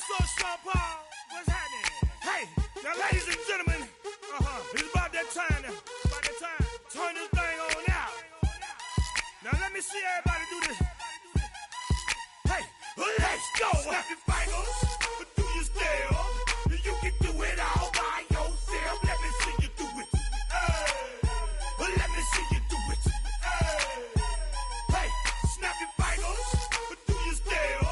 What's up, Sean Paul? What's happening? Hey, now, ladies and gentlemen, it's about that time now. About that time. Turn this thing on out. Now, let me see everybody do this. Hey, let's go. Snap your fingers, but do you still? You can do it all by yourself. Let me see you do it. Let me see you do it. Hey, snap your fingers, but do you still?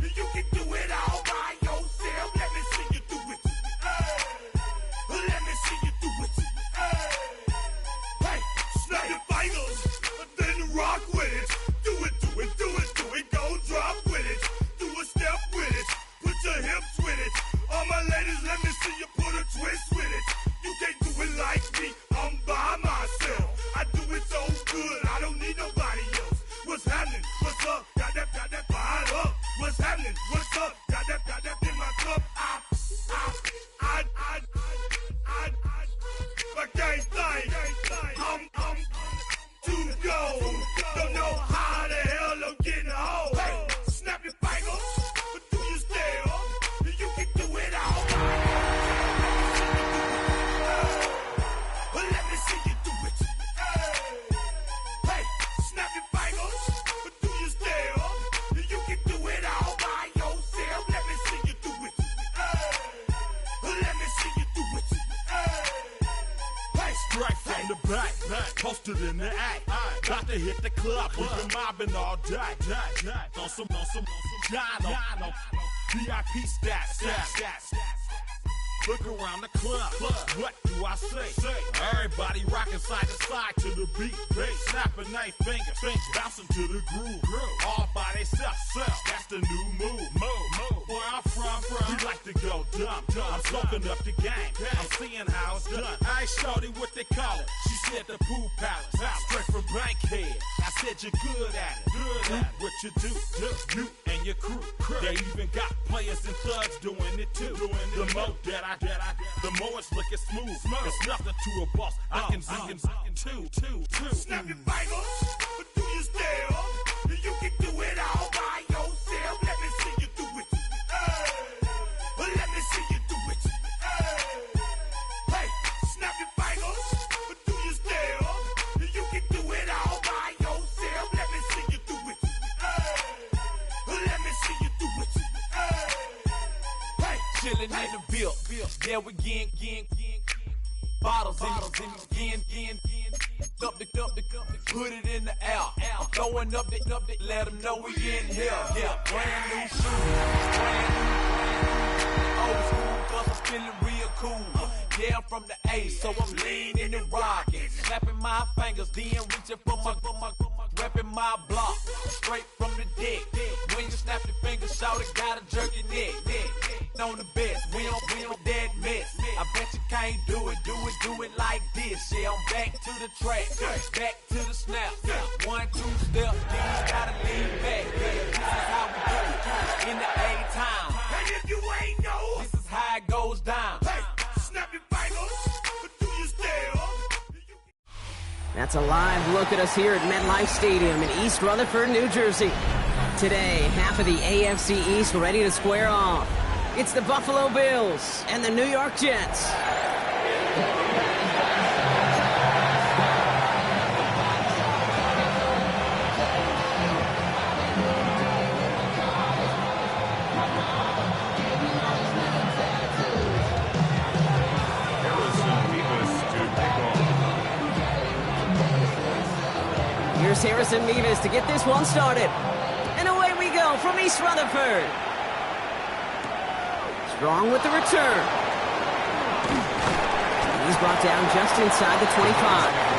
You can do it all by yourself. Let me see you do it. Let me see you do it. Hey, snap your fingers, then rock with it. Do it, do it, do it, do it. Go drop with it. Do a step with it. Put your hips with it. All my ladies, let me see you put a twist with it. You can't do it like me. I'm by myself. I do it so good. I don't need nobody else. What's happening? What's up? Got that fired up. What's happening? What's up? Got that in my cup. I can't think. I'm too go. Don't know how the hell I'm getting home. Hey, snap your fingers, but do you still? You can do it all. Let me see you do it. Hey, snap your fingers, but do you still? You can do it all by yourself. Let me see you do it. Let me see you do it. Hey, Straight from the back, posted in the act. Got to hit the club, we've been mobbing all day. On some John, VIP stats. Look around the club, what do I say? Everybody rocking side to side to the beat. Snapping their fingers, bouncing to the groove. All by themselves, that's the new move. Where I'm from, we like to go dumb. I'm soaking up the game, I'm seeing how it's done. I ain't shorty what they call it. She said the pool palace, straight from Bankhead. I said you're good at it. What you do, you and your crew. They even got players and thugs doing it too. The more that the more it's looking smooth. It's nothing to a boss. I can two. snap your fingers, but do you still? You can do it all by yourself. Let me see you do it. Let me see you do it. Hey, snap your fingers, but do you still? You can do it all by yourself. Let me see you do it. Let me see you do it. Hey, Chillin' in the bill. Yeah, we again. Bottles in again. Up the put it in the air. I'm throwing up the, let them know we in here. Yeah, brand new shoes, brand new. Old school, cause I'm feeling real cool. Yeah, I'm from the A, so I'm leaning and rocking. Snapping my fingers, then reaching for my repping my block. Straight from the deck. When you snap your fingers, shout it, gotta jerk your neck. On the best, we don't dead mess. I bet you can't do it like this. Yeah, I'm back to the track, back to the snap. 1, 2 step, then you gotta lean back. Yeah, this is how we do it in the A-time. and if you ain't know, This is how it goes down. hey, snap your fingers, but do you still? That's a live look at us here at MetLife Stadium in East Rutherford, New Jersey. Today, half of the AFC East ready to square off. It's the Buffalo Bills and the New York Jets. Here's Harrison Mevis to get this one started. And away we go from East Rutherford. Strong with the return. He's brought down just inside the 25.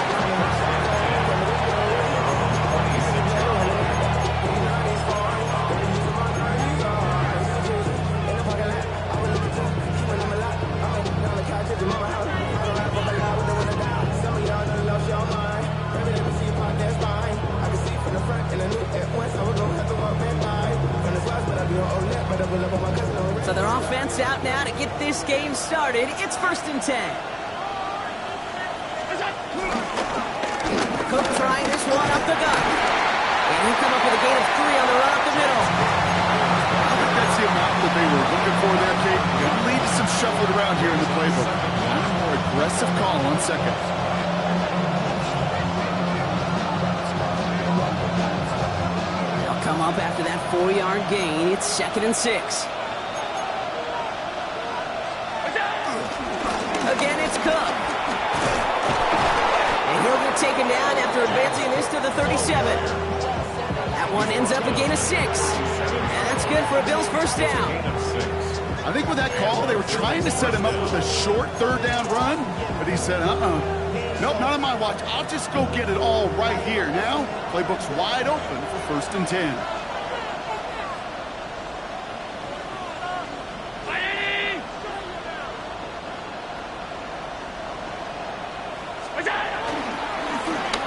So their offense out now to get this game started. It's 1st and 10. Cook trying this one up the gut. And he come up with a gain of 3 on the run up the middle. I think that's the amount that they were looking playbook. A more aggressive call on second. They'll come up after that 4-yard gain. It's 2nd and 6. Again, it's Cook. And he'll get taken down after advancing this to the 37. That one ends up a gain of 6. And that's good for a Bills first down. I think with that call, they were trying to set him up with a short 3rd down run, but he said, nope, not on my watch. I'll just go get it all right here. Now, playbook's wide open for 1st and 10.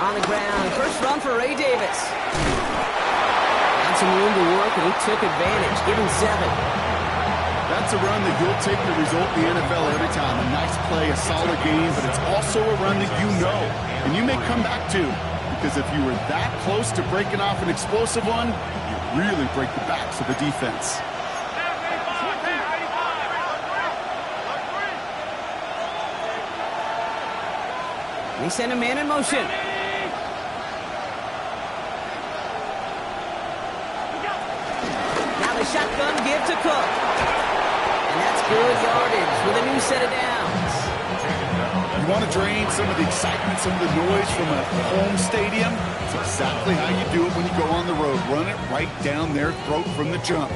On the ground, first run for Ray Davis. Had some room to work, and he took advantage, giving 7. That's a run that you'll take the result in the NFL every time. A nice play, a solid game, but it's also a run that you know, and you may come back to, because if you were that close to breaking off an explosive one, you really break the backs of the defense. They send a man in motion. Now the shotgun give to Cook. And that's good yardage with a new set of downs. You want to drain some of the excitement, some of the noise from a home stadium? It's exactly how you do it when you go on the road. Run it right down their throat from the jump.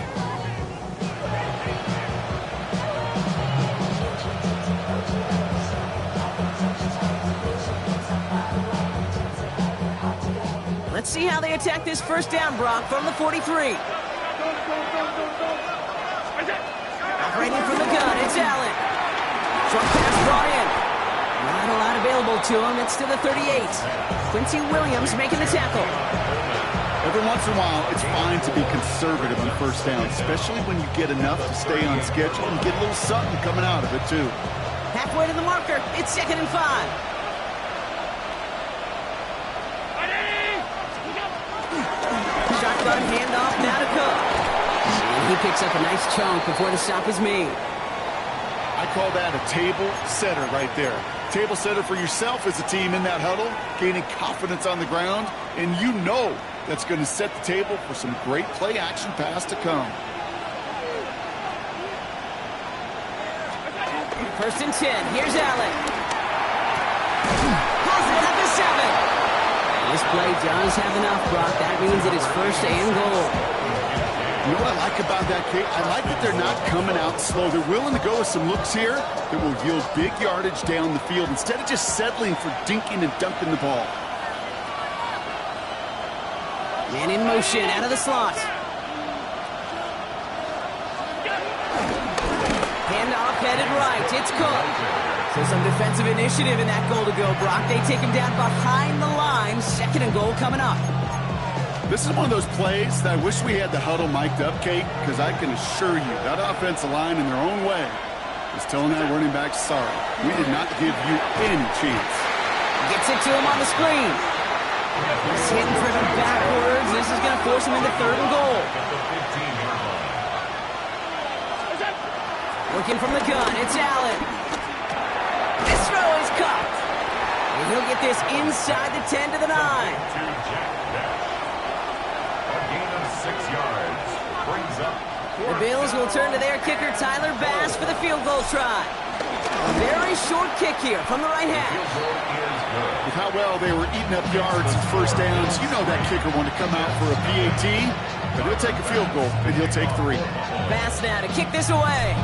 Let's see how they attack this first down, Brock, from the 43. Operating from the gun, it's Allen. Short pass brought in. Not a lot available to him. It's to the 38. Quincy Williams making the tackle. Every once in a while, it's fine to be conservative on first down, especially when you get enough to stay on schedule and get a little something coming out of it, too. Halfway to the marker. It's 2nd and 5. Shotgun handoff now to Cook. And he picks up a nice chunk before the stop is made. I call that a table setter right there. Table setter for yourself as a team in that huddle, gaining confidence on the ground, and you know that's going to set the table for some great play action pass to come. 1st and 10. Here's Allen. Has it at the 7. This play does have enough, Brock. That means it is 1st and goal. You know what I like about that, Kate? I like that they're not coming out slow. They're willing to go with some looks here that will yield big yardage down the field instead of just settling for dinking and dunking the ball. Man in motion out of the slot. Handoff headed right. It's Cook. So some defensive initiative in that goal to go, Brock. They take him down behind the line. 2nd and goal coming up. This is one of those plays that I wish we had the huddle mic'd up, Kate, because I can assure you that offensive line in their own way is telling that running back, sorry, we did not give you any chance. Gets it to him on the screen. He's hitting driven backwards. This is going to force him into 3rd and goal. Looking from the gun, it's Allen. This throw is caught. And he'll get this inside the 10 to the 9. The Bills will turn to their kicker, Tyler Bass, for the field goal try. A very short kick here from the right hash. With how well they were eating up yards and first downs, you know that kicker wanted to come out for a PAT, but he'll take a field goal, and he'll take 3. Bass now to kick this away.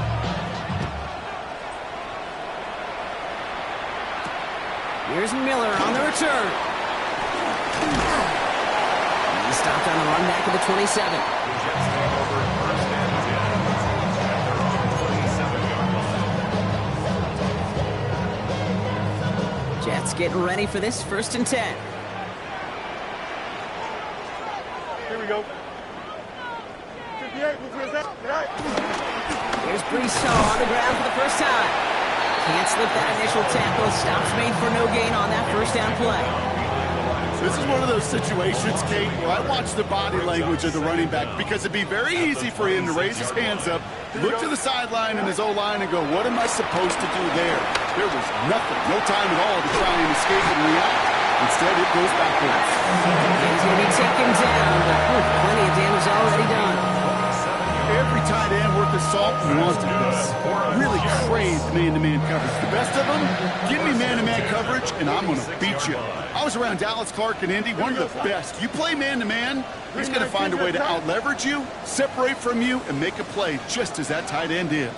Here's Miller on the return. He stopped on the run back of the 27. Jets getting ready for this 1st and 10. Here we go. 58, Here's Brees on the ground for the first time. Can't slip that initial tackle. Stops made for no gain on that first down play. This is one of those situations, Kate, where I watch the body language of the running back because it'd be very easy for him to raise his hands up, look to the sideline and his O-line and go, what am I supposed to do there? There was nothing, no time at all to try and escape and react. Instead, it goes backwards. He's going to be taken down. Plenty of damage already done. Every tight end worth his salt wanted this. Really craved man-to-man coverage. The best of them, give me man-to-man coverage, and I'm going to beat you. I was around Dallas Clark and Indy, one of the best. You play man-to-man, he's going to find a way to out-leverage you, separate from you, and make a play just as that tight end did.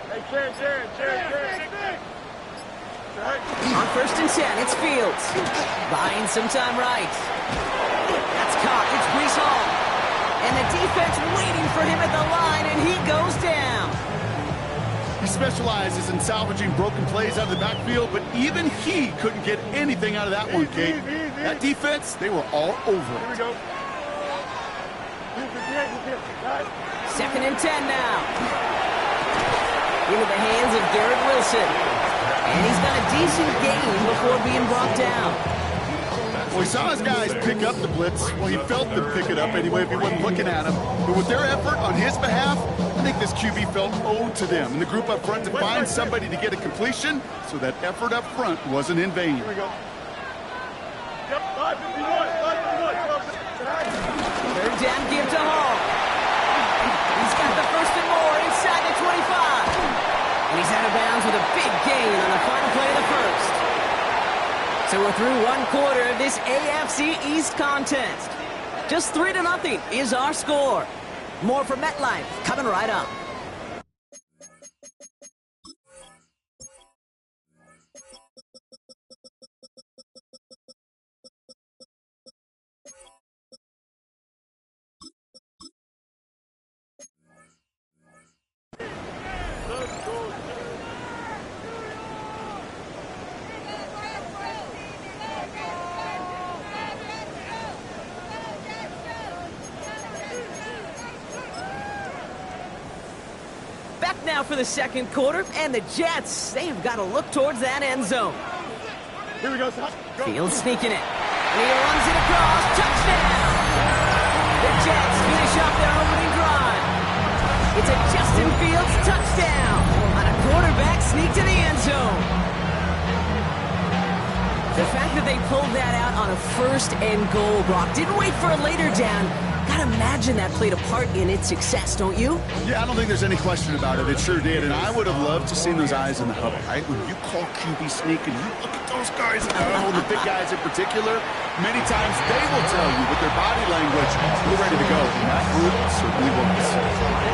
Hey, Jared. On 1st and 10, it's Fields. Buying some time right. That's caught. It's Breece Hall. And the defense waiting for him at the line, and he goes down. He specializes in salvaging broken plays out of the backfield, but even he couldn't get anything out of that one, Kate. That defense, they were all over it. Here we go. 2nd and 10 now. Into the hands of Garrett Wilson. And he's got a decent gain before being brought down. Well, he saw his guys pick up the blitz. Well, he felt them pick it up anyway if he wasn't looking at him. But with their effort on his behalf, I think this QB felt owed to them and the group up front to find somebody to get a completion, so that effort up front wasn't in vain. Here we go. Yep, 551. 3rd down, give to Hall. He's got the 1st and more inside the 25. And he's out of bounds with a big gain on the final play of the 1st. So we're through 1 quarter of this AFC East contest. Just 3-0 is our score. More from MetLife coming right up. Back now for the 2nd quarter, and the Jets, they've got to look towards that end zone. Here we go. Fields sneaking it. And he runs it across. Touchdown! The Jets finish off their opening drive. It's a Justin Fields touchdown on a quarterback sneak to the end zone. The fact that they pulled that out on a 1st and goal, Brock, didn't wait for a later down. Gotta imagine that played a part in its success, don't you? Yeah, I don't think there's any question about it. It sure did, and I would have loved to see those eyes in the huddle, right? When you call QB sneak and you look at those guys in the huddle, the big guys in particular, many times they will tell you with their body language, we're ready to go. And that group certainly was.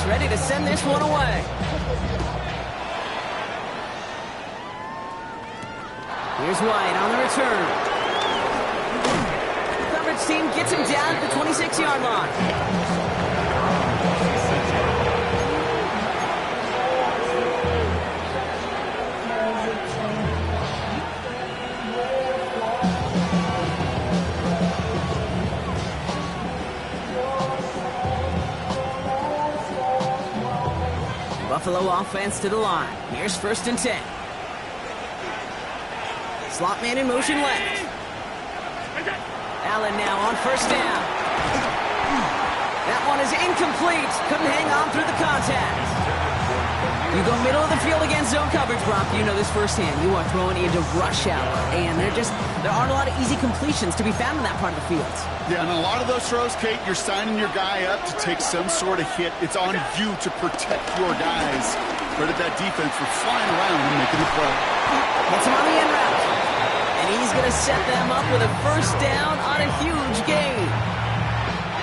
Ready to send this one away. Here's White on the return. Coverage team gets him down at the 26-yard line. Buffalo offense to the line. Here's 1st and 10. Slot man in motion left. Allen now on 1st down. That one is incomplete. Couldn't hang on through the contact. You go middle of the field against zone coverage, Brock. You know this firsthand. You are throwing into rush hour, and there aren't a lot of easy completions to be found in that part of the field. Yeah, and a lot of those throws, Kate, you're signing your guy up to take some sort of hit. It's on you to protect your guys. Credit that defense for flying around and making the play. Gets him on the end route. And he's going to set them up with a 1st down on a huge gain.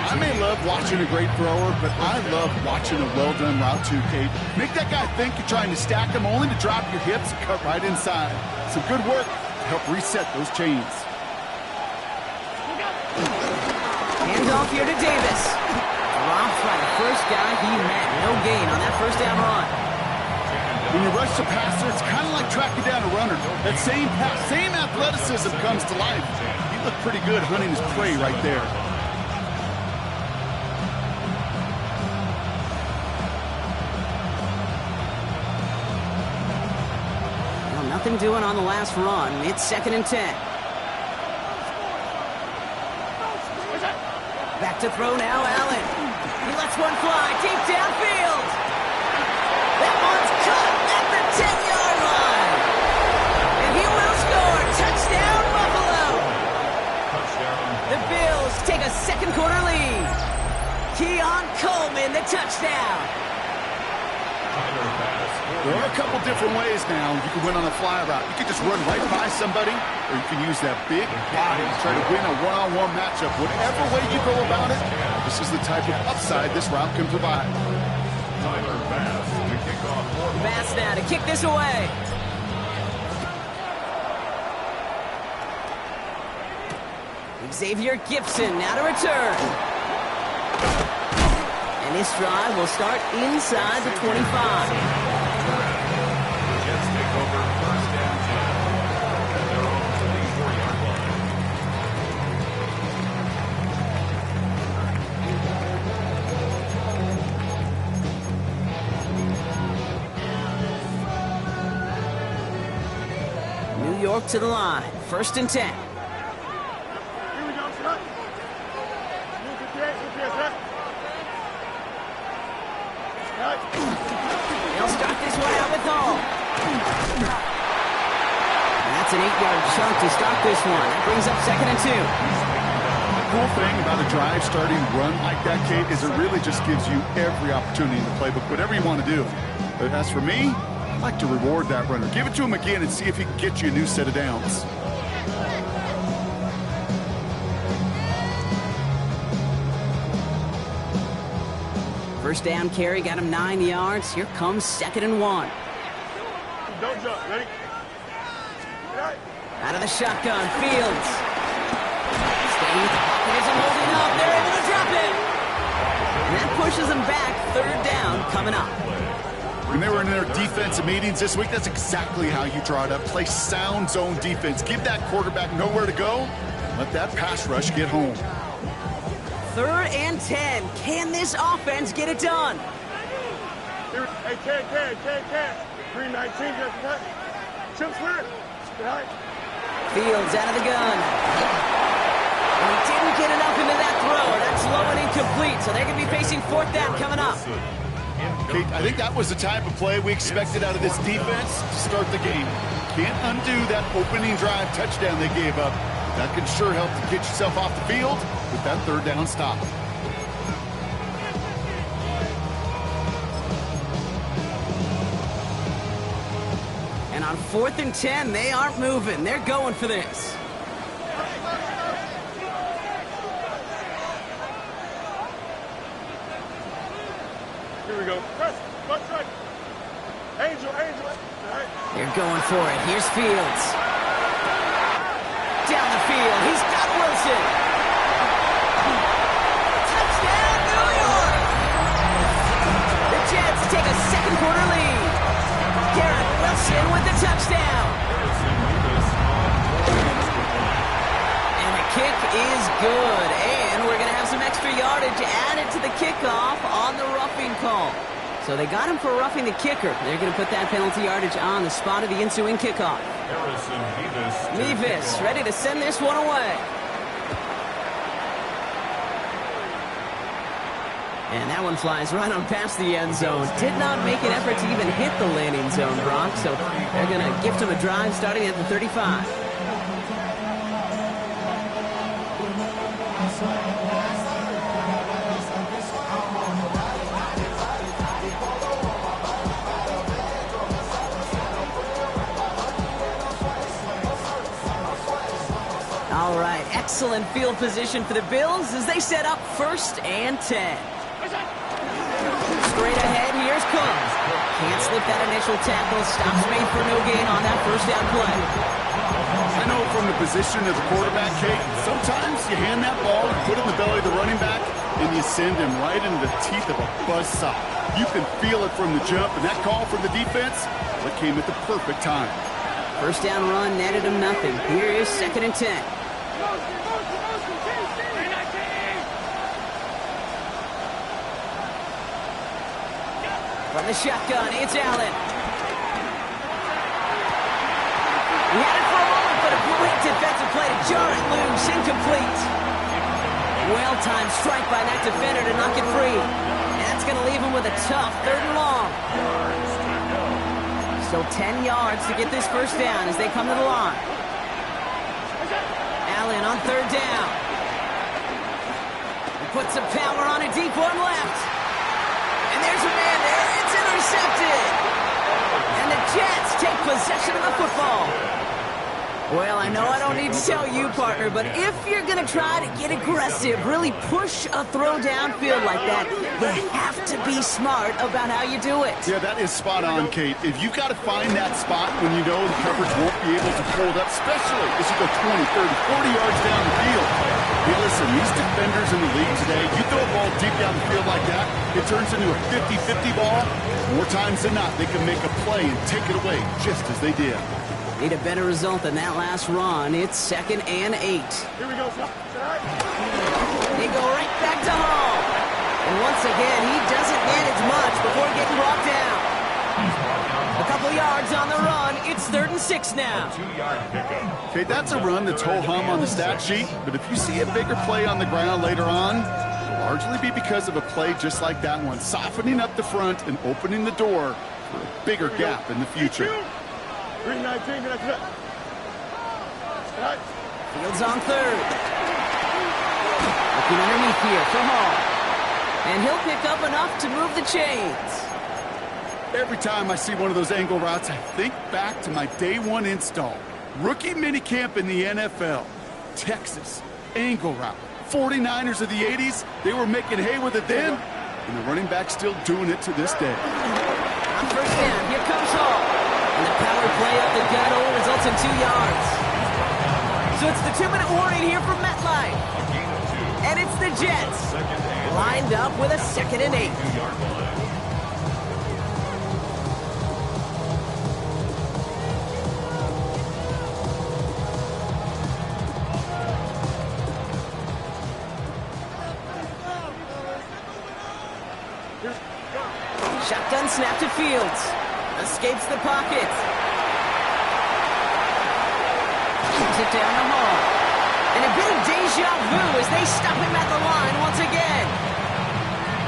I may love watching a great thrower, but I love watching a well-done route too, Kate. Make that guy think you're trying to stack him only to drop your hips and cut right inside. Some good work to help reset those chains. Hands off here to Davis. Dropped by the first guy he met. No gain on that 1st down run. When you rush the passer, it's kind of like tracking down a runner. That same pass, same athleticism comes to life. You looked pretty good hunting his prey right there. Well, nothing doing on the last run. It's 2nd and 10. Back to throw now, Allen. He lets one fly deep downfield. That one's caught at the 10-yard line. And he will score. Touchdown, Buffalo. The Bills take a second quarter lead. Keon Coleman, the touchdown. There are a couple different ways now. You can win on a fly route. You can just run right by somebody, or you can use that big body to try to win a one-on-one matchup. Whatever way you go about it, this is the type of upside this route can provide. Bass now to kick this away. Xavier Gibson now to return. And this drive will start inside the 25. New York to the line. 1st and 10. They'll start this one out with Hall. And that's an 8-yard chunk to start this one. That brings up 2nd and 2. The cool thing about a drive starting run like that, Kate, is it really just gives you every opportunity in the playbook, whatever you want to do. But as for me, I like to reward that runner. Give it to him again and see if he can get you a new set of downs. First down carry got him 9 yards. Here comes 2nd and 1. Don't jump, ready? Out of the shotgun, Fields. Staying with the pocket isn't holding up. They're able to drop it. And that pushes them back. 3rd down coming up. When they were in their defensive meetings this week, that's exactly how you draw it up. Play sound zone defense. Give that quarterback nowhere to go. Let that pass rush get home. 3rd and 10. Can this offense get it done? Hey, Ken. 319, just cut. Chips clear. Fields out of the gun. And he didn't get enough into that throw. That's low and incomplete, so they're going to be facing 4th down coming up. Kate, I think that was the type of play we expected out of this defense to start the game. Can't undo that opening drive touchdown they gave up. That can sure help to get yourself off the field with that 3rd down stop. And on 4th and 10, they aren't moving. They're going for this. Here we go. Press. Right. Angel. Right. They're going for it. Here's Fields. Down the field. He's got Wilson. Touchdown, New York! The Jets take a second quarter lead. Garrett Wilson with the touchdown. And the kick is good. And we're going to have some extra yardage added to the kickoff on the roughing call. So they got him for roughing the kicker. They're going to put that penalty yardage on the spot of the ensuing kickoff. Mevis ready to send this one away. And that one flies right on past the end zone. Did not make an effort to even hit the landing zone, Brock. So they're going to gift him a drive starting at the 35. All right, excellent field position for the Bills as they set up 1st and 10. Straight ahead, here's Cook. Can't slip that initial tackle. Stops made for no gain on that 1st down play. I know from the position of the quarterback, Kate, sometimes you hand that ball and put it in the belly of the running back, and you send him right into the teeth of a buzzsaw. You can feel it from the jump, and that call from the defense, well, it came at the perfect time. 1st down run netted him nothing. Here is 2nd and 10. From the shotgun, it's Allen. He had it for a moment, but a great defensive play to jar it loose. Incomplete. Well-timed strike by that defender to knock it free. And that's going to leave him with a tough 3rd and long. So 10 yards to get this first down as they come to the line. Allen on 3rd down. He puts some power on a deep one left. And there's a man there. It's intercepted. And the Jets take possession of the football. Well, I know I don't need to tell you, partner, but if you're going to try to get aggressive, really push a throw downfield like that, you have to be smart about how you do it. Yeah, that is spot on, Kate. If you've got to find that spot when you know the coverage won't be able to hold up, especially as you go 20, 30, 40 yards down the field. Hey, listen, these defenders in the league today, you throw a ball deep down the field like that, it turns into a 50-50 ball. More times than not, they can make a play and take it away just as they did. Need a better result than that last run. It's 2nd and 8. Here we go. They go right back to Hall. And once again, he doesn't manage much before getting brought down. A couple yards on the run. It's 3rd and 6 now. Okay, that's a run that's ho-hum on the stat sheet, but if you see a bigger play on the ground later on, it'll largely be because of a play just like that one, softening up the front and opening the door for a bigger gap in the future. Fields on 3rd. Looking underneath here for Hall. And he'll pick up enough to move the chains. Every time I see one of those angle routes, I think back to my day 1 install. Rookie minicamp in the NFL. Texas, angle route. 49ers of the 80s, they were making hay with it then, and the running back's still doing it to this day. On 1st down, here comes Hall. And the power play up the gut only results in 2 yards. So it's the 2-minute warning here from MetLife. And it's the Jets lined up with a 2nd and 8. Shotgun snap to Fields. Escapes the pocket. Keeps it down the hall. And a bit of deja vu as they stop him at the line once again.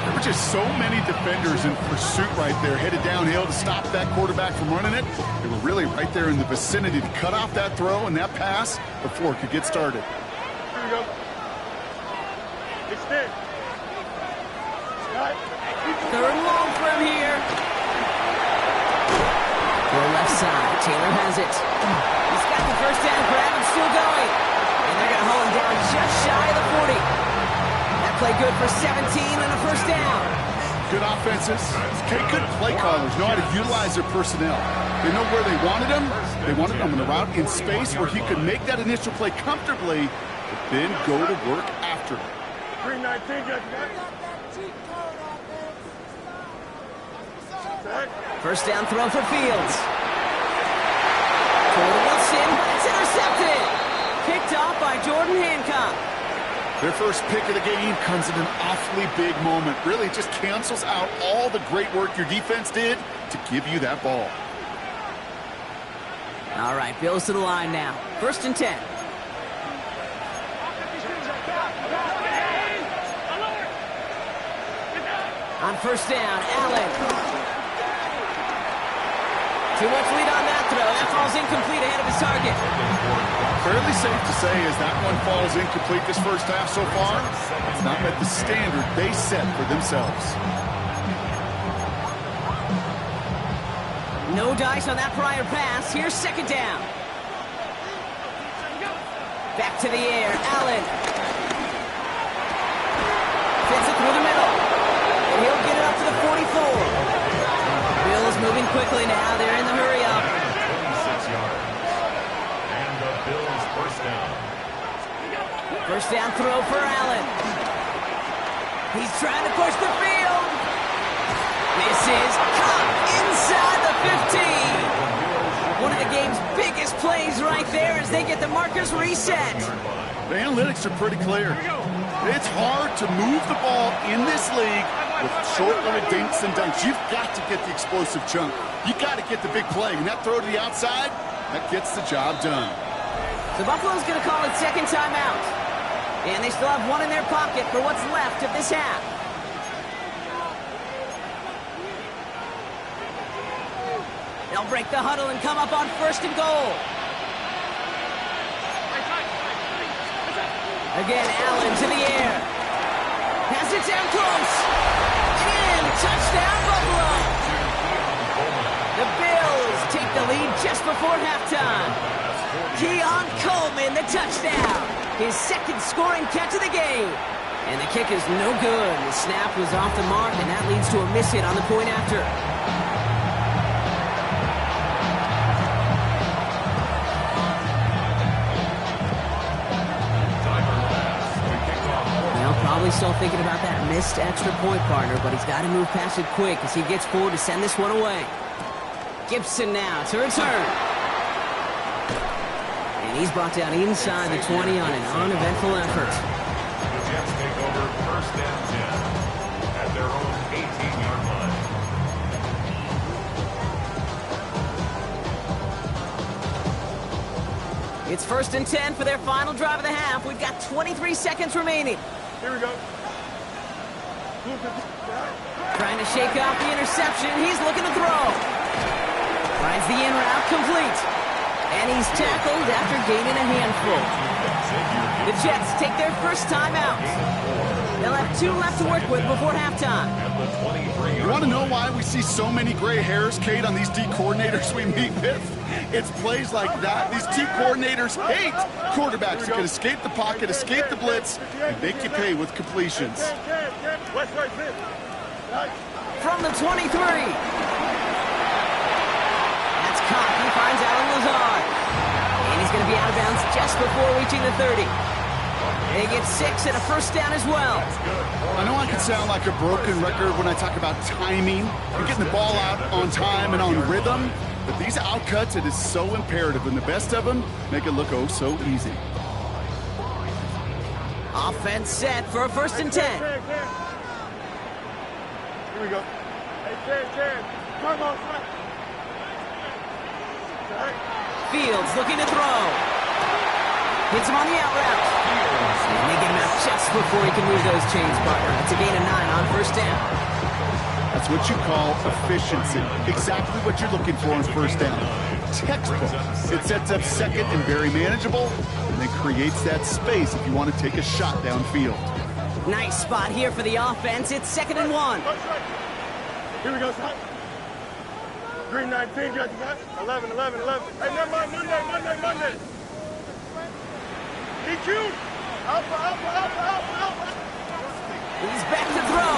There were just so many defenders in pursuit right there, headed downhill to stop that quarterback from running it. They were really right there in the vicinity to cut off that throw and that pass before it could get started. Here we go. Extend. 3rd and long for him here. To the left side, Taylor has it. He's got the 1st down grab and still going. And they're going to haul him down just shy of the 40. That play good for 17 and a 1st down. Good offenses. Good play callers know how to utilize their personnel. They know where they wanted him. They wanted him in a route in space where he could make that initial play comfortably, but then go to work after it. 319, got it. 1st down throw for Fields. Toward Wilson, but it's intercepted. Picked off by Jordan Hancock. Their first pick of the game comes at an awfully big moment. Really just cancels out all the great work your defense did to give you that ball. All right, Bills to the line now. 1st and 10. On 1st down, Allen. Too much lead on that throw. That falls incomplete ahead of his target. Fairly safe to say as that one falls incomplete this first half so far, it's not met the standard they set for themselves. No dice on that prior pass. Here's 2nd down. Back to the air. Allen. Fits it through the middle. And he'll get it up to the 44. Bills moving quickly now. They're in the hurry-up. 36 yards. And the Bills 1st down. 1st down throw for Allen. He's trying to push the field. This is caught inside the 15. One of the game's biggest plays right there as they get the markers reset. The analytics are pretty clear. It's hard to move the ball in this league with short little dinks and dunks. You've got to get the explosive chunk. You got to get the big play. And that throw to the outside, that gets the job done. So Buffalo's going to call it second timeout. And they still have one in their pocket for what's left of this half. They'll break the huddle and come up on first and goal. Again, Allen to the air. Has it down close. In. Touchdown, Buffalo. The Bills take the lead just before halftime. Keon Coleman, the touchdown. His second scoring catch of the game. And the kick is no good. The snap was off the mark, and that leads to a miss hit on the point after. Probably still thinking about that missed extra point, partner, but he's got to move past it quick as he gets forward to send this one away. Gibson now to return. And he's brought down inside the 20 on an uneventful effort. The Jets take over first and 10 at their own 18-yard line. It's first and 10 for their final drive of the half. We've got 23 seconds remaining. Here we go. Trying to shake off the interception. He's looking to throw. Finds the in route complete. And he's tackled after gaining a handful. The Jets take their first timeout. They'll have 2 left to work with before halftime. You want to know why we see so many gray hairs, Kate, on these D coordinators we meet with? It's plays like that. These D coordinators hate quarterbacks who can escape the pocket, escape the blitz, and make you pay with completions. From the 23. That's caught. He finds Alan Lazard. And he's going to be out of bounds just before reaching the 30. They get 6 and a first down as well. I know I can sound like a broken record when I talk about timing and getting the ball out on time and on rhythm, but these outcuts, it is so imperative, and the best of them make it look oh so easy. Offense set for a first and 10. Here we go. Hey, Ken. Come on, Fields looking to throw. Hits him on the out route. And they get him out just before he can move those chains, partner. It's a gain of 9 on first down. That's what you call efficiency. Exactly what you're looking for on first down. Textbook. It sets up second and very manageable, and then creates that space if you want to take a shot downfield. Nice spot here for the offense. It's 2nd and 1. Here we go, son. Green 19, got 11. Hey, never mind, Monday. DQ. Alpha. He's back to throw.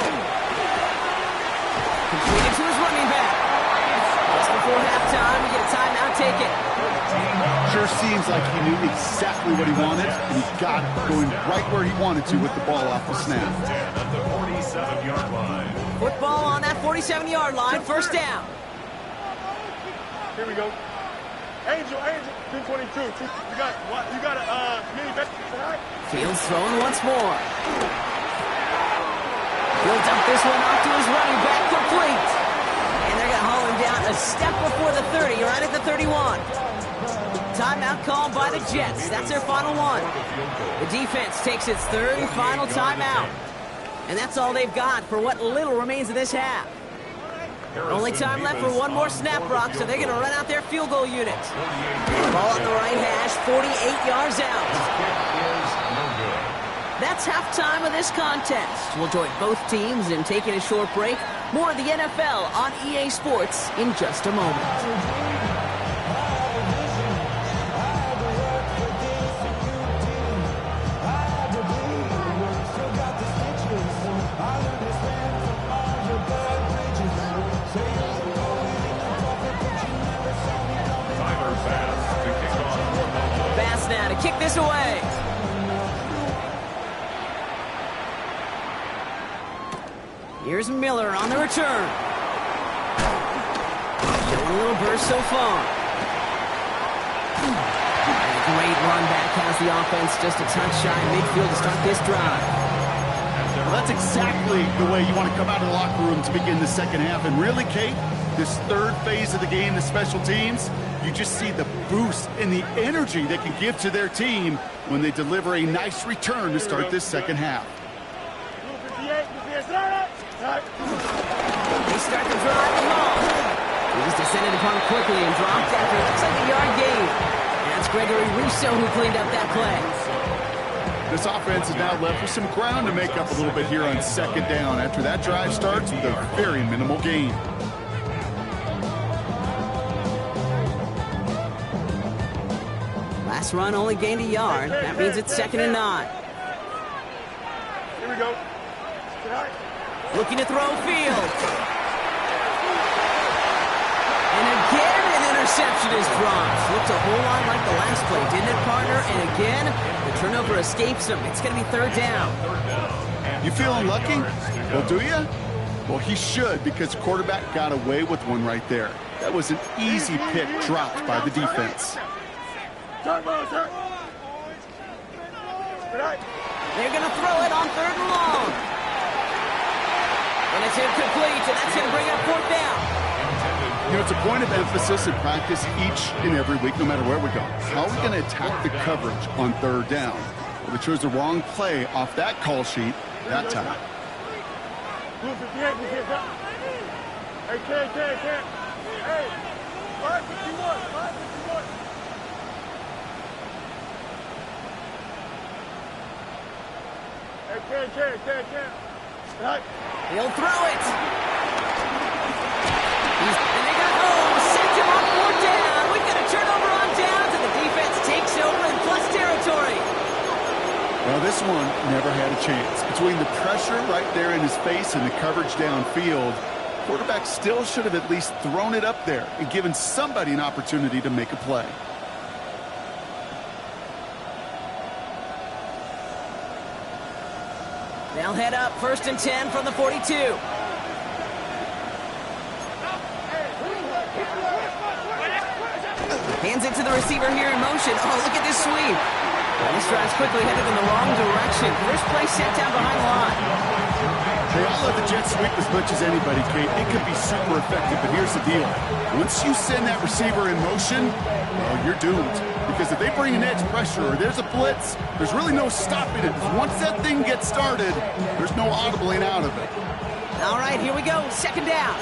Completed to his running back. Just before halftime, we get a timeout taken. Sure seems like he knew exactly what he wanted, and he got it going right where he wanted to with the ball off the snap. At the 47-yard line. Football on that 47-yard line, first down. Here we go. Angel, 222. You got a mini back. Fields throwing once more. He'll dump this one off to his running back, complete. And they're going to haul him down a step before the 30, right at the 31. Timeout called by the Jets. That's their final one. The defense takes its third and final timeout. And that's all they've got for what little remains of this half. Only time left for one more snap, Brock, so they're going to run out their field goal unit. Ball on the right hash, 48 yards out. That's halftime of this contest. We'll join both teams in taking a short break. More of the NFL on EA Sports in just a moment. Now to kick this away. Here's Miller on the return. Showing a little burst so far. And a great Great run back has the offense just a touch shy of midfield to start this drive. Well, that's exactly the way you want to come out of the locker room to begin the second half. And really, Kate, this third phase of the game, the special teams, you just see the boost and the energy they can give to their team when they deliver a nice return to start this second half. They start the drive along. He was descended upon quickly and dropped after it looks like a yard gain. And that's Gregory Rousseau who cleaned up that play. This offense is now left with some ground to make up a little bit here on second down after that drive starts with a very minimal gain. Last run only gained a yard. That means it's 2nd and 9. Here we go. Looking to throw field. And again, an interception is dropped. Looked a whole lot like the last play, didn't it, partner? And again, the turnover escapes him. It's going to be 3rd down. You feeling lucky? Well, do you? Well, he should, because the quarterback got away with one right there. That was an easy pick dropped by the defense. They're going to throw it on 3rd and long. And it's incomplete, and that's going to bring up 4th down. You know, it's a point of emphasis in practice each and every week, no matter where we go. How are we going to attack the coverage on 3rd down? Well, they chose the wrong play off that call sheet that time. Hey, Ken. Hey, 551. Hey, Ken. Right. He'll throw it. And they got home. Sent him on 4th down. We've got a turnover on downs, and the defense takes over in plus territory. Well, this one never had a chance. Between the pressure right there in his face and the coverage downfield, quarterback still should have at least thrown it up there and given somebody an opportunity to make a play. They'll head up 1st and 10 from the 42. Hands it to the receiver here in motion. Oh, look at this sweep. This drive's quickly headed in the wrong direction. First play set down behind the line. They all let the Jets sweep as much as anybody, Kate. It can be super effective, but here's the deal. Once you send that receiver in motion, well, you're doomed. Because if they bring an edge pressure or there's a blitz, there's really no stopping it. Once that thing gets started, there's no audibling out of it. All right, here we go. 2nd down.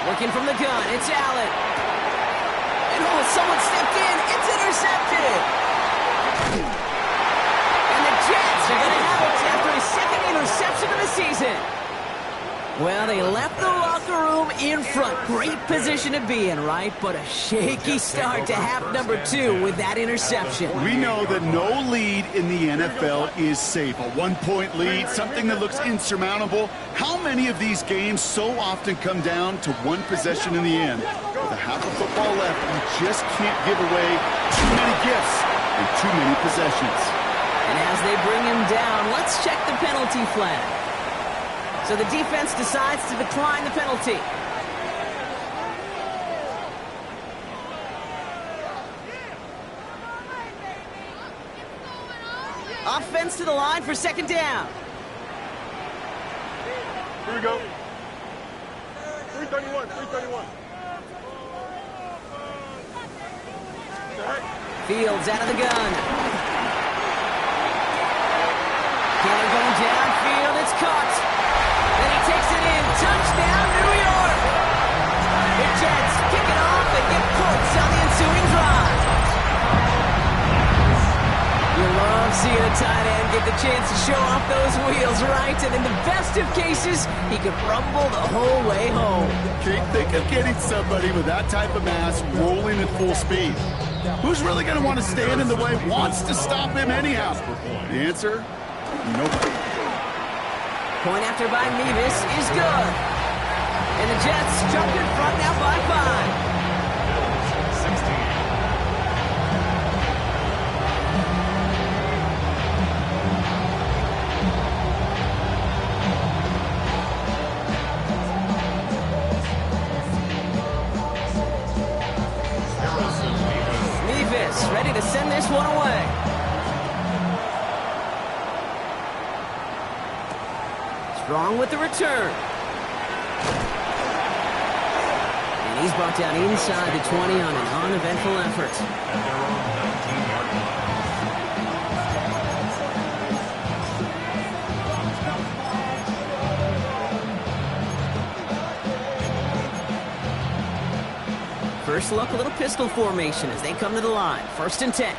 Looking from the gun. It's Allen. And oh, someone stepped in. It's intercepted. And the Jets are going to have it after his 2nd interception of the season. Well, they left the locker room in front. Great position to be in, right? But a shaky start to half number 2 with that interception. We know that no lead in the NFL is safe. A 1-point lead, something that looks insurmountable. How many of these games so often come down to one possession in the end? With a half of football left, you just can't give away too many gifts and too many possessions. And as they bring him down, let's check the penalty flag. So the defense decides to decline the penalty. Offense to the line for 2nd down. Here we go. 331. Fields out of the gun. Cannon going downfield. It's caught. Then he takes it in. Touchdown, New York. The Jets kick it off and get points on the ensuing drive. You love seeing a tight end get the chance to show off those wheels, right? And in the best of cases, he could rumble the whole way home. Kate, think of getting somebody with that type of mass rolling at full speed. Who's really going to want to stand in the way, wants to stop him anyhow? The answer? Nobody. Point after by Mevis is good. And the Jets jump in front now by 5. this one away. Strong with the return. And he's brought down inside the 20 on an uneventful effort. At their own 19-yard line. First look, a little pistol formation as they come to the line. 1st and 10.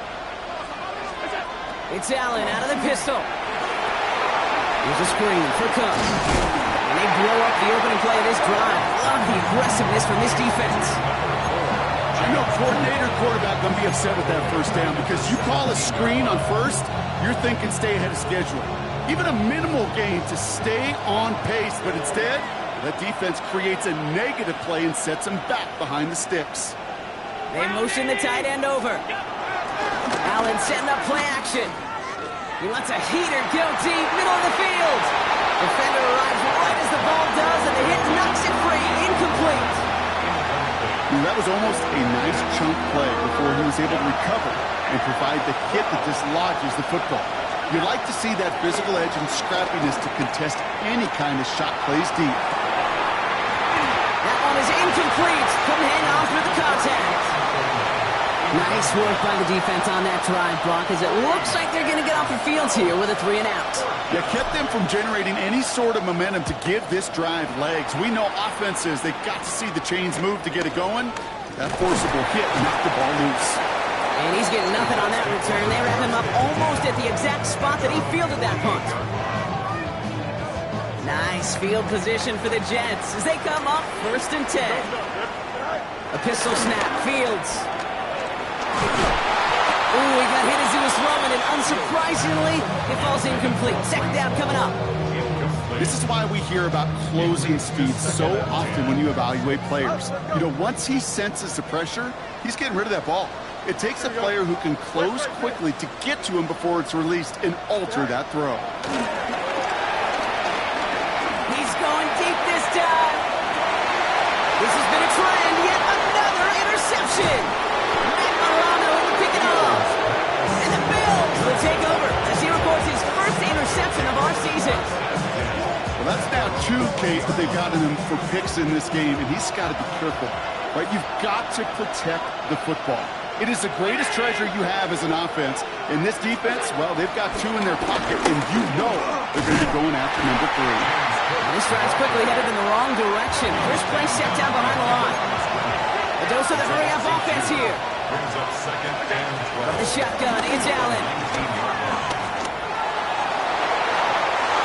It's Allen out of the pistol. Here's a screen for Cook. And they blow up the opening play of this drive. Love the aggressiveness from this defense. I know coordinator, quarterback going to be upset with that first down because you call a screen on first, you're thinking stay ahead of schedule. Even a minimal gain to stay on pace, but instead, that defense creates a negative play and sets them back behind the sticks. They motion the tight end over. Allen setting up play action. He wants a heater, go deep, middle of the field. Defender arrives right as the ball does, and the hit knocks it free. Incomplete. That was almost a nice chunk play before he was able to recover and provide the hit that dislodges the football. You'd like to see that physical edge and scrappiness to contest any kind of shot plays deep. That one is incomplete. Couldn't hang on through the contact. Nice work by the defense on that drive, Brock, as it looks like they're going to get off the field here with a 3 and out. Yeah, kept them from generating any sort of momentum to give this drive legs. We know offenses, they've got to see the chains move to get it going. That forcible hit knocked the ball loose. And he's getting nothing on that return. They wrap him up almost at the exact spot that he fielded that punt. Nice field position for the Jets as they come up 1st and 10. A pistol snap, Fields. Ooh, he got hit as he was throwing, and unsurprisingly, it falls incomplete. 2nd down coming up. This is why we hear about closing speed so often when you evaluate players. You know, once he senses the pressure, he's getting rid of that ball. It takes a player who can close quickly to get to him before it's released and alter that throw. He's going deep this time. This has been a trend. Yet another interception. And the Bills will take over as he records his first interception of our season. Well, that's now 2, Kate, that they've gotten him for picks in this game, and he's got to be careful. Right? You've got to protect the football. It is the greatest treasure you have as an offense. And this defense, well, they've got 2 in their pocket, and you know they're going to be going after number 3. This drive's quickly headed in the wrong direction. First play set down behind the line. A dose of the hurry-up offense here. Brings up 2nd and 12. The shotgun, it's Allen.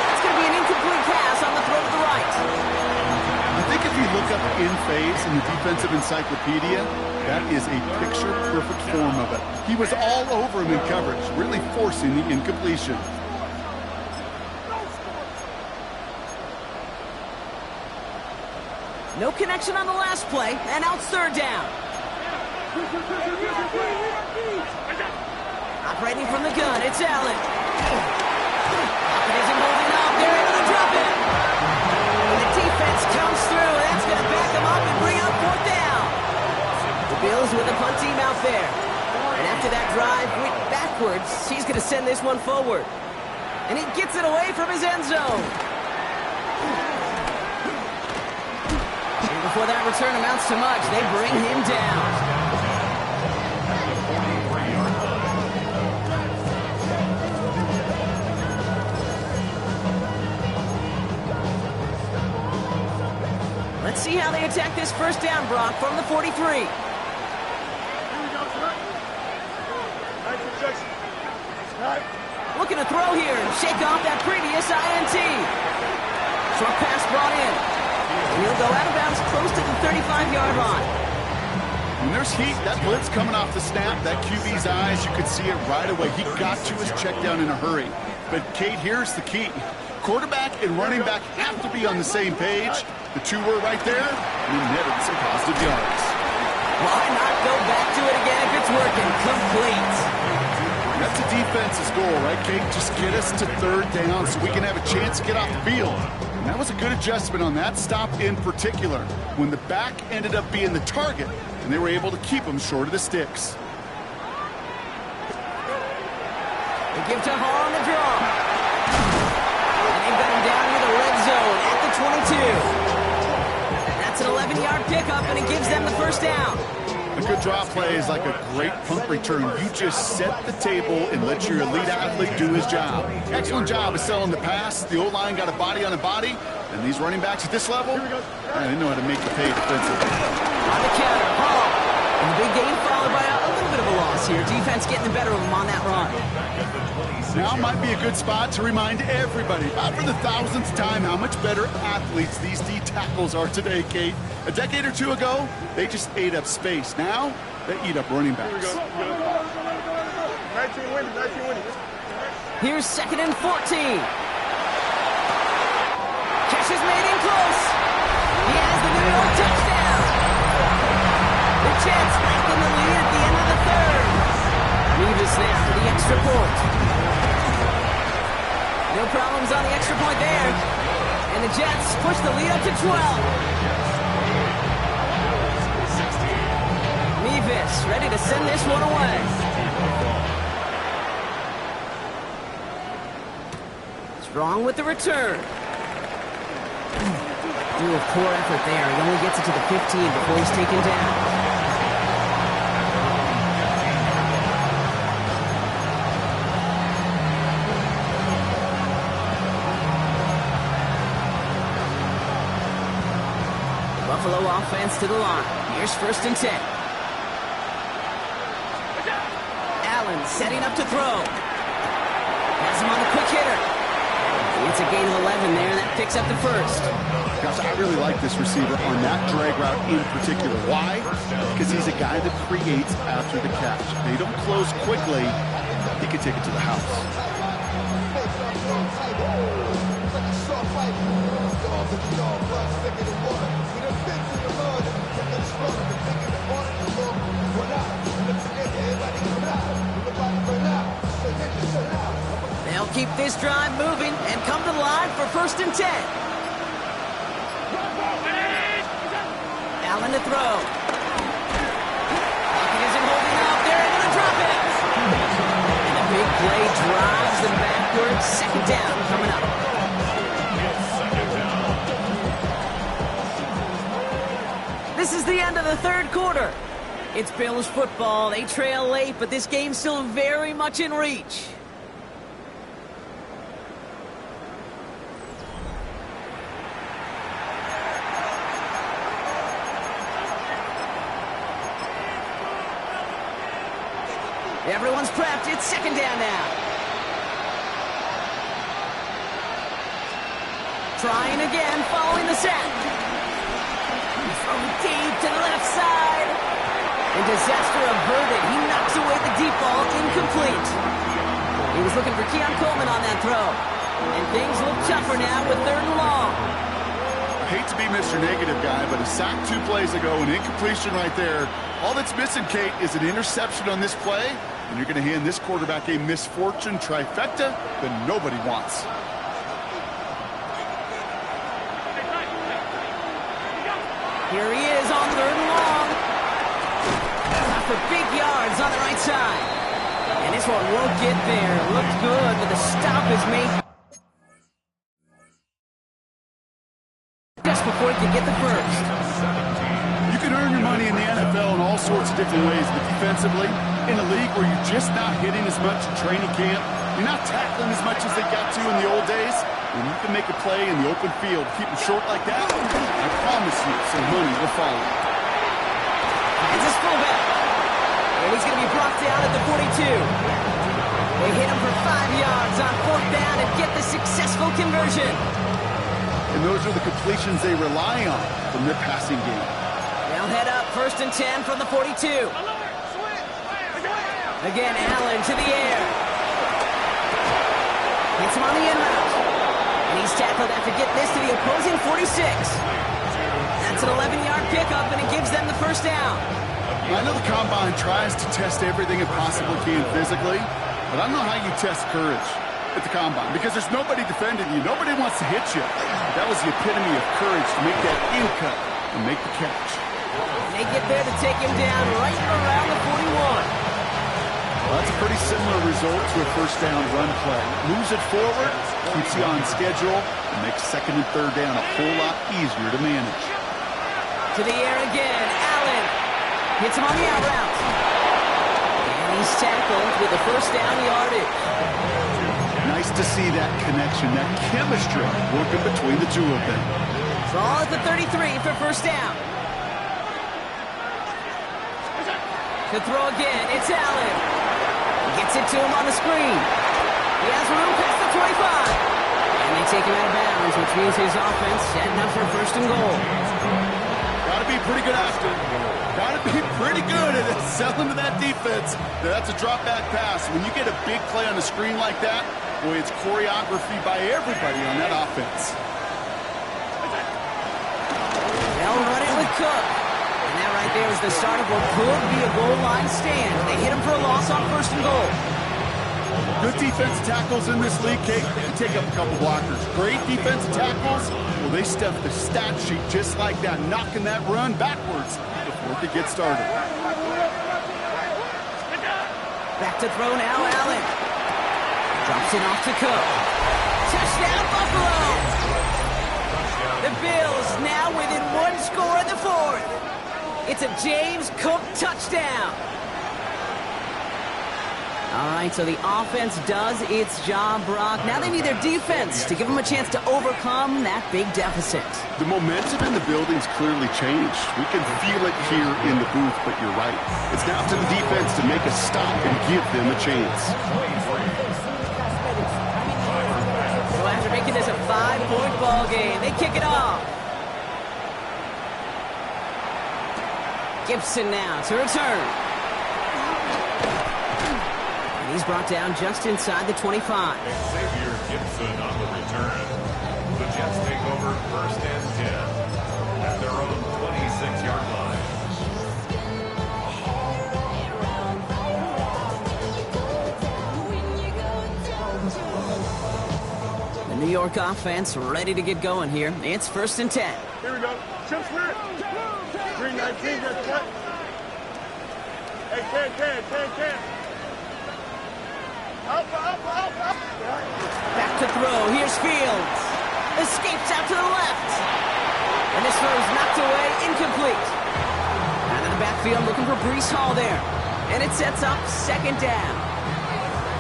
It's going to be an incomplete pass on the throw to the right. I think if you look up in phase in the defensive encyclopedia, that is a picture-perfect form of it. He was all over him in coverage, really forcing the incompletion. No connection on the last play, and out 3rd down. Operating from the gun, it's Allen. It isn't holding up. They're able to drop it. And the defense comes through. That's going to back them up and bring up 4th down. The Bills with the punt team out there. And after that drive went backwards, he's going to send this one forward. And he gets it away from his end zone. And before that return amounts to much, they bring him down. Let's see how they attack this 1st down, Brock, from the 43. Looking to throw here and shake off that previous INT. Short pass brought in. And he'll go out of bounds close to the 35-yard line. When there's heat, that blitz coming off the snap, that QB's eyes, you could see it right away. He got to his check down in a hurry. But, Kate, here's the key. Quarterback and running back have to be on the same page. The 2 were right there, and he netted some positive yards. Why not go back to it again if it's working? Complete. That's a defense's goal, right, Kate? Just get us to 3rd down so we can have a chance to get off the field. And that was a good adjustment on that stop in particular, when the back ended up being the target, and they were able to keep him short of the sticks. give to Hall on the draw. And they've got him down near the red zone at the 22. That's an 11-yard pickup, and it gives them the first down. A good draw play is like a great punt return. You just set the table and let your elite athlete do his job. Excellent job of selling the pass. The O-line got a body on a body. And these running backs at this level, they know how to make the pay defensively. On the counter, Hall. And the big gain followed by a little bit of a loss here. Defense getting the better of them on that run. Now might be a good spot to remind everybody, not for the thousandth time, how much better athletes these D tackles are today, Kate. A decade or two ago, they just ate up space. Now, they eat up running backs. 19 winning. Here's 2nd and 14. Catch is made in close. He has the New York touchdown. The Jets lengthen the lead at the end of the third. Revis now for the extra point. No problems on the extra point there. And the Jets push the lead up to 12. Revis ready to send this one away. Strong with the return. Do a poor effort there. He only gets it to the 15 before he's taken down. Buffalo offense to the line. Here's 1st and 10. Allen setting up to throw. Has him on the quick hitter. It's a gain of 11 there, and that picks up the first. Gosh, I really like this receiver on that drag route in particular. Why? Because he's a guy that creates after the catch. They don't close quickly. He can take it to the house. They'll keep this drive moving and come to the line for 1st and 10. Allen to throw. Pocket isn't holding up. They're able to drop it. And the big play drives them backwards. 2nd down coming up. This is the end of the 3rd quarter. It's Bills football. They trail late, but this game's still very much in reach. Everyone's prepped. It's 2nd down now. Trying again, following the sack. From deep to the left side. And disaster averted. He knocks away the deep ball, incomplete. He was looking for Keon Coleman on that throw. And things look tougher now with 3rd and long. I hate to be Mr. Negative guy, but a sack 2 plays ago, an incompletion right there. All that's missing, Kate, is an interception on this play, and you're going to hand this quarterback a misfortune trifecta that nobody wants. Here he is on 3rd and long. Out for big yards on the right side. And this one won't get there. Looked good, but the stop is made just before he can get the first. You can earn your money in the NFL in all sorts of different ways, but defensively, in a league where you're just not hitting as much in training camp, you're not tackling as much as they got to in the old days, when you can make a play in the open field, keep it short like that, I promise you some money will follow. It's his fullback. And he's going to be brought down at the 42. They hit him for 5 yards on 4th down and get the successful conversion. And those are the completions they rely on from their passing game. They'll head up 1st and 10 from the 42. Again, Allen to the air. Hits him on the end route. And he's tackled after getting this to the opposing 46. That's an 11-yard pickup, and it gives them the first down. I know the Combine tries to test everything it possibly can physically, but I don't know how you test courage at the Combine, because there's nobody defending you. Nobody wants to hit you. That was the epitome of courage to make that in cut and make the catch. And they get there to take him down right around the 41. That's a pretty similar result to a first down run play. Moves it forward, keeps you on schedule, and makes second and third down a whole lot easier to manage. To the air again, Allen hits him on the out route. And he's tackled with a first down yardage. Nice to see that connection, that chemistry working between the two of them. Ball at the 33 for first down. To throw again, it's Allen. Gets it to him on the screen. He has room past the 25. And they take him out of bounds, which means his offense setting up for first and goal. Got to be pretty good after. Got to be pretty good at selling to that defense. That's a drop back pass. When you get a big play on the screen like that, boy, it's choreography by everybody on that offense. They'll run it with Cook. And that right there is the start of what could be a goal line stand. They hit him for a loss on first and goal. Good defensive tackles in this league, Kate. They take up a couple blockers. Great defensive tackles. Well, they stuff the stat sheet just like that, knocking that run backwards before it gets started. Back to throw now, Allen. Drops it off to Cook. Touchdown, Buffalo! The Bills now within one score in the fourth. It's a James Cook touchdown. All right, so the offense does its job, Brock. Now they need their defense to give them a chance to overcome that big deficit. The momentum in the building's clearly changed. We can feel it here in the booth, but you're right. It's now up to the defense to make a stop and give them a chance. So after making this a 5-point ball game, they kick it off. Gibson now to return. And he's brought down just inside the 25. Xavier Gibson on the return. The Jets take over first and 10 at their own 26-yard line. The New York offense ready to get going here. It's first and 10. Here we go. Chip Spirit. Green 19, that's cut. Hey, can. Up. Back to throw. Here's Fields. Escapes out to the left. And this throw is knocked away, incomplete. Out of the backfield looking for Breece Hall there. And it sets up second down.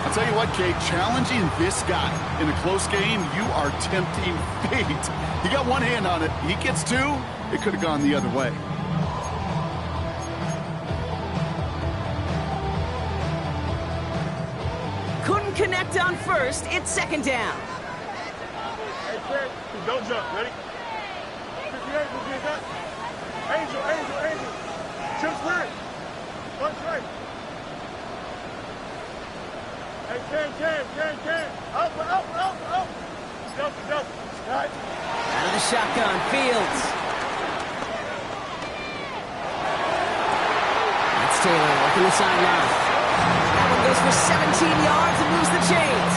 I'll tell you what, Kate, challenging this guy in a close game, you are tempting fate. He got one hand on it. He gets two, it could have gone the other way. Couldn't connect on first. It's second down. Hey, Fred, don't jump. Ready? 58, Angel. Chip Spirit. Punch right. Hey, can. Up. Jump. Right. Out of the shotgun, Fields. That's Taylor working the sideline. That one goes for 17 yards and moves the chains.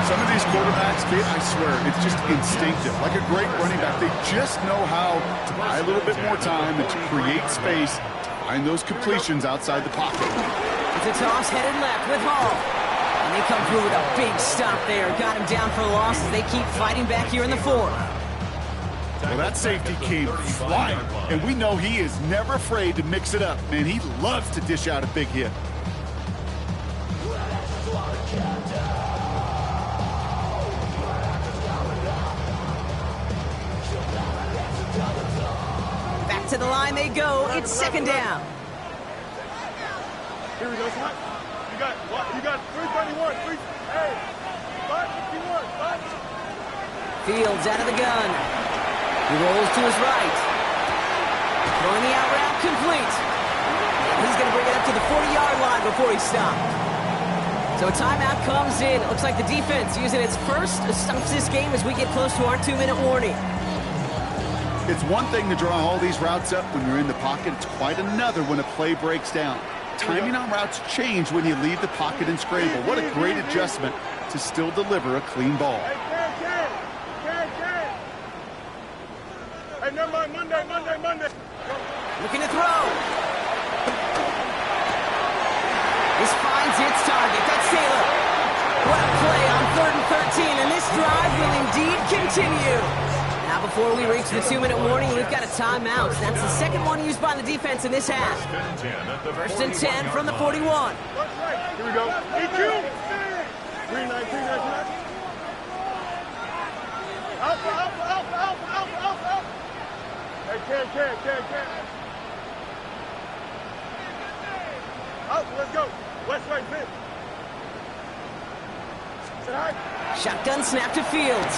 Some of these quarterbacks, Kate, I swear, it's just instinctive. Like a great running back, they just know how to buy a little bit more time and to create space to find those completions outside the pocket. It's a toss headed left with Hall. And they come through with a big stop there. Got him down for a loss as they keep fighting back here in the fourth. Well, that safety came flying, and we know he is never afraid to mix it up. Man, he loves to dish out a big hit. Back to the line they go. It's second down. Here we go, son. You got 331. Hey, 551. Fields out of the gun. He rolls to his right. Throwing the out route complete. And he's going to bring it up to the 40-yard line before he stopped. So a timeout comes in. It looks like the defense using its first stops this game as we get close to our 2-minute warning. It's one thing to draw all these routes up when you're in the pocket. It's quite another when a play breaks down. Timing on routes change when you leave the pocket and scramble. What a great adjustment to still deliver a clean ball. Hey, never mind. Monday. Looking to throw. This finds its target. That's Taylor. What a play on 3rd and 13, and this drive will indeed continue. Now, before we reach the 2-minute warning, we've got a timeout. That's the second one used by the defense in this half. First and 10 from the 41. Here we go. EQ. 319. Up. Hey, can. Up, let's go. West right, fit. Sit high. Shotgun snap to Fields.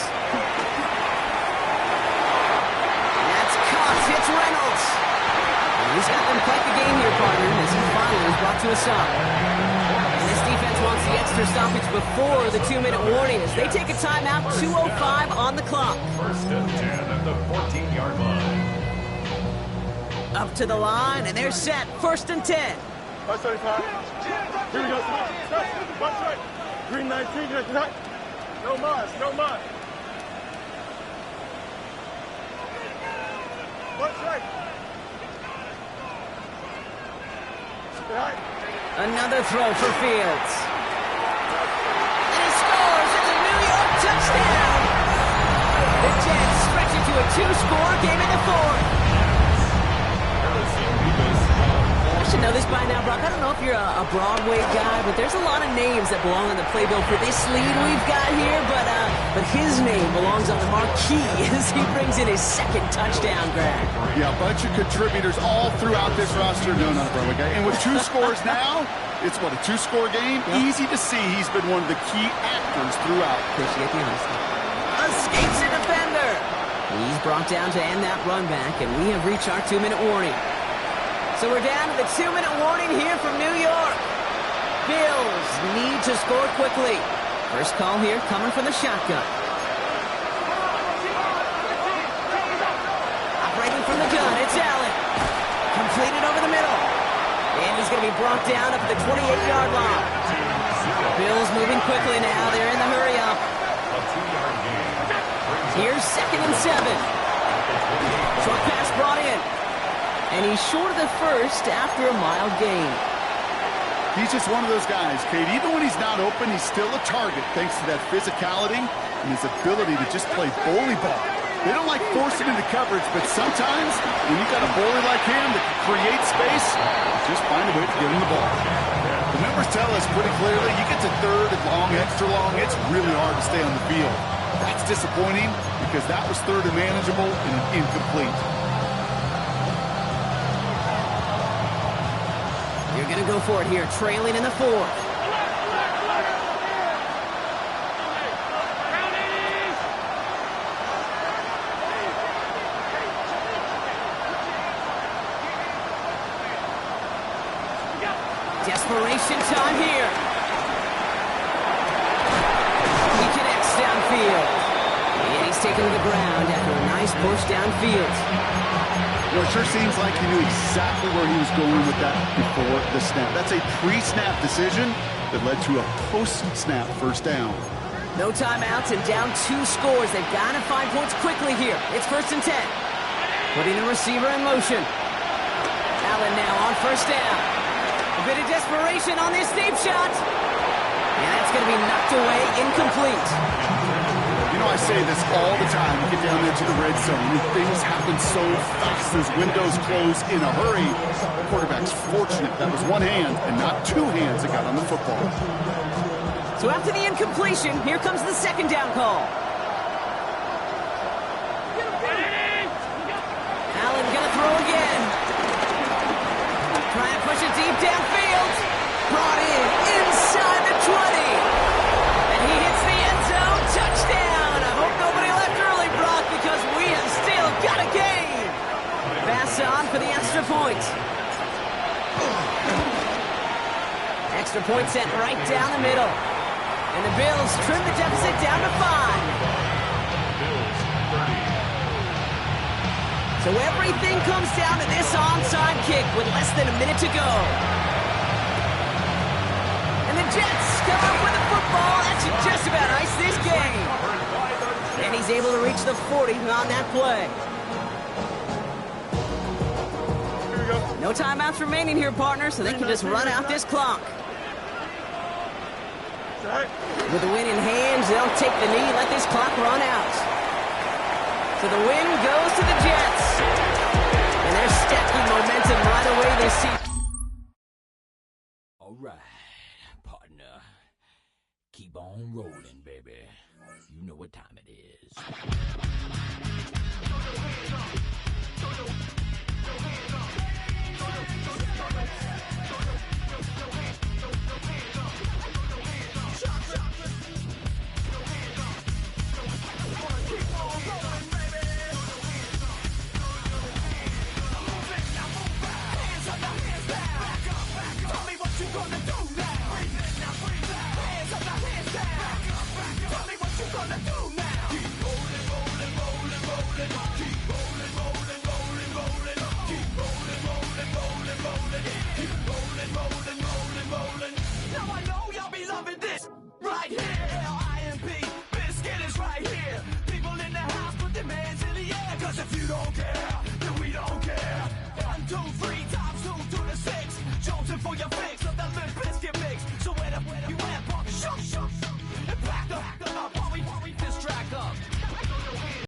That's caught. It's Reynolds. And he's got them quite the game here, partner, as he finally is brought to a stop. And this defense wants the extra stoppage before the 2-minute warning as they take a timeout, 2:05 on the clock. First and 10 at the 14-yard line. Up to the line, and they're set. First and 10. Bus 35. Here we go. Stop. Bus right. Green 19. No mas. Bus right. Another throw for Fields. And he scores. It's a New York touchdown. The Jets stretch it to a 2-score game in the 4th. I should know this by now, Brock. I don't know if you're a Broadway guy, but there's a lot of names that belong on the playbill for this lead we've got here, but his name belongs on the marquee as he brings in his second touchdown grab. Yeah, a bunch of contributors all throughout this roster. No, not a Broadway guy. And with 2 scores now, it's what, a 2-score game? Yep. Easy to see he's been one of the key actors throughout. Appreciate the honesty. Escapes a defender. He's brought down to end that run back, and we have reached our 2-minute warning. So we're down to the 2-minute warning here from New York. Bills need to score quickly. First call here coming from the shotgun. Operating from the gun, it's Allen. Completed over the middle. And he's going to be brought down up at the 28-yard line. Bills moving quickly now. They're in the hurry up. Here's 2nd and 7. Short pass brought in. And he's short of the first after a mild gain. He's just one of those guys, Kate. Even when he's not open, he's still a target thanks to that physicality and his ability to just play bully ball. They don't like forcing into coverage, but sometimes when you've got a bully like him that can create space, just find a way to get him the ball. The numbers tell us pretty clearly, you get to 3rd and long, extra long, it's really hard to stay on the field. That's disappointing because that was 3rd and manageable and an incomplete. You're going to go for it here, trailing in the 4th. Desperation time here. He connects downfield. And he's taken to the ground after a nice push downfield. Well, it sure seems like he knew exactly where he was going with that before the snap. That's a pre-snap decision that led to a post-snap first down. No timeouts and down 2 scores. They've got to find points quickly here. It's 1st and 10. Putting the receiver in motion. Allen now on first down. A bit of desperation on this deep shot. And that's going to be knocked away, incomplete. You know, I say this all the time. You get down there to the red zone, and things happen so fast as windows close in a hurry. The quarterback's fortunate that was one hand and not 2 hands that got on the football. So after the incompletion, here comes the 2nd down call. Allen gonna throw again. Trying to push it deep downfield. Brought in inside the 20. And he hits the end zone. Touchdown. I hope nobody left early, Brock, because we have still got a game. Pass on for the extra point. Extra point set right down the middle. And the Bills trim the deficit down to 5. So everything comes down to this onside kick with less than a minute to go. And the Jets come up with a football. That should just about ice this game. And he's able to reach the 40 on that play. No timeouts remaining here, partner, so they can just run out this clock. With the win in hand, they'll take the knee, let this clock run out. So the win goes to the Jets. And they're stacking momentum right away this season. All right, partner. Keep on rolling, baby. You know what time it is.